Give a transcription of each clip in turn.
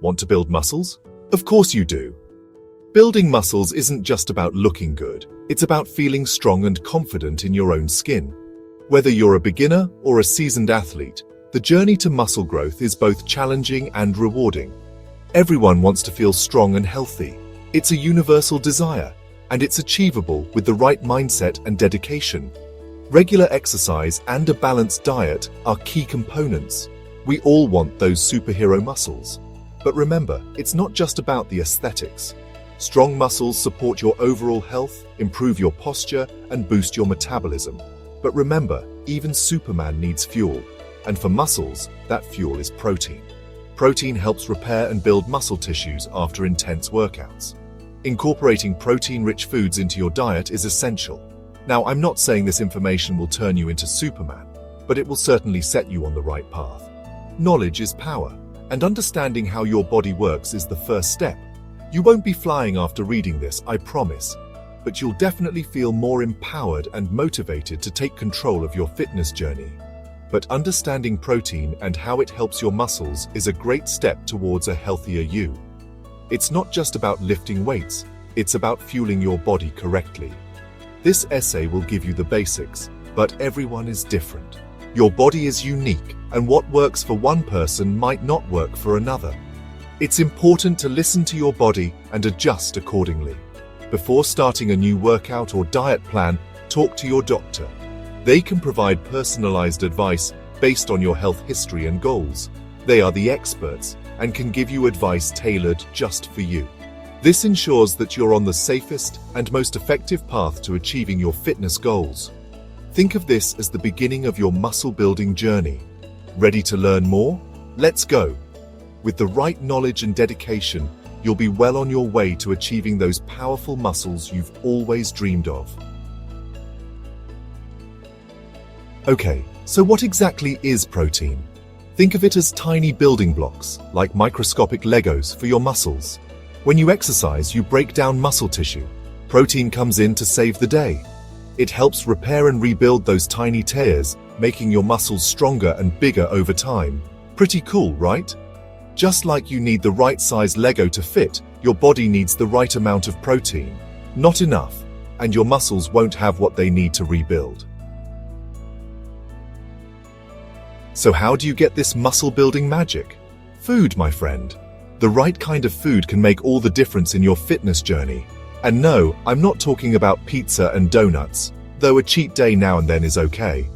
Want to build muscles? Of course you do. Building muscles isn't just about looking good, it's about feeling strong and confident in your own skin. Whether you're a beginner or a seasoned athlete, the journey to muscle growth is both challenging and rewarding. Everyone wants to feel strong and healthy. It's a universal desire, and it's achievable with the right mindset and dedication. Regular exercise and a balanced diet are key components. We all want those superhero muscles. But remember, it's not just about the aesthetics. Strong muscles support your overall health, improve your posture, and boost your metabolism. But remember, even Superman needs fuel. And for muscles, that fuel is protein. Protein helps repair and build muscle tissues after intense workouts. Incorporating protein-rich foods into your diet is essential. Now, I'm not saying this information will turn you into Superman, but it will certainly set you on the right path. Knowledge is power, and understanding how your body works is the first step. You won't be flying after reading this, I promise, but you'll definitely feel more empowered and motivated to take control of your fitness journey. But understanding protein and how it helps your muscles is a great step towards a healthier you. It's not just about lifting weights, it's about fueling your body correctly. This essay will give you the basics, but everyone is different. Your body is unique, and what works for one person might not work for another. It's important to listen to your body and adjust accordingly. Before starting a new workout or diet plan, talk to your doctor. They can provide personalized advice based on your health history and goals. They are the experts and can give you advice tailored just for you. This ensures that you're on the safest and most effective path to achieving your fitness goals. Think of this as the beginning of your muscle-building journey. Ready to learn more? Let's go! With the right knowledge and dedication, you'll be well on your way to achieving those powerful muscles you've always dreamed of. Okay, so what exactly is protein? Think of it as tiny building blocks, like microscopic Legos for your muscles. When you exercise, you break down muscle tissue. Protein comes in to save the day. It helps repair and rebuild those tiny tears, making your muscles stronger and bigger over time. Pretty cool, right? Just like you need the right size Lego to fit, your body needs the right amount of protein. Not enough, and your muscles won't have what they need to rebuild. So how do you get this muscle-building magic? Food, my friend. The right kind of food can make all the difference in your fitness journey. And no, I'm not talking about pizza and donuts, though a cheat day now and then is okay.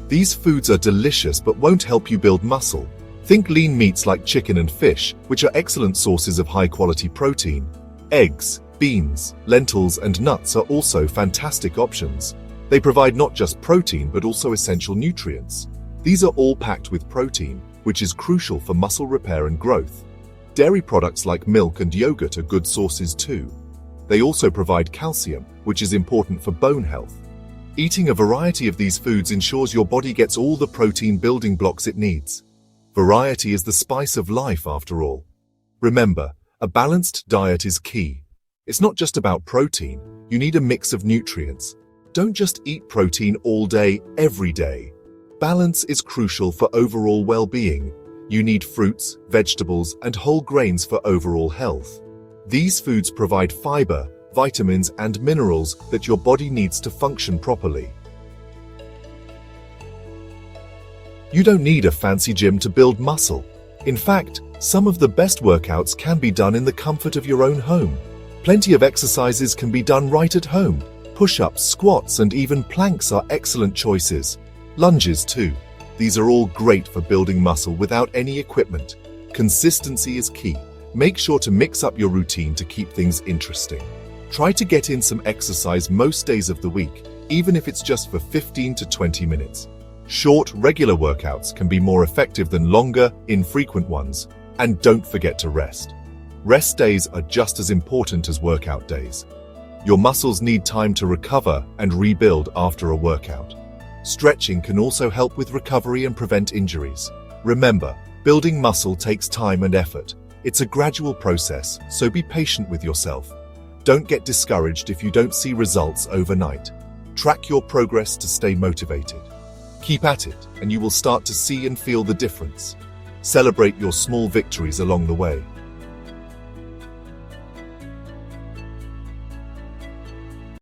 These foods are delicious but won't help you build muscle. Think lean meats like chicken and fish, which are excellent sources of high-quality protein. Eggs, beans, lentils, and nuts are also fantastic options. They provide not just protein but also essential nutrients. These are all packed with protein, which is crucial for muscle repair and growth. Dairy products like milk and yogurt are good sources too. They also provide calcium, which is important for bone health. Eating a variety of these foods ensures your body gets all the protein building blocks it needs. Variety is the spice of life, after all. Remember, a balanced diet is key. It's not just about protein, you need a mix of nutrients. Don't just eat protein all day, every day. Balance is crucial for overall well-being. You need fruits, vegetables, and whole grains for overall health. These foods provide fiber, vitamins, and minerals that your body needs to function properly. You don't need a fancy gym to build muscle. In fact, some of the best workouts can be done in the comfort of your own home. Plenty of exercises can be done right at home. Push-ups, squats, and even planks are excellent choices. Lunges too. These are all great for building muscle without any equipment. Consistency is key. Make sure to mix up your routine to keep things interesting. Try to get in some exercise most days of the week, even if it's just for 15 to 20 minutes. Short, regular workouts can be more effective than longer, infrequent ones. And don't forget to rest. Rest days are just as important as workout days. Your muscles need time to recover and rebuild after a workout. Stretching can also help with recovery and prevent injuries. Remember, building muscle takes time and effort. It's a gradual process, so be patient with yourself. Don't get discouraged if you don't see results overnight. Track your progress to stay motivated. Keep at it, and you will start to see and feel the difference. Celebrate your small victories along the way.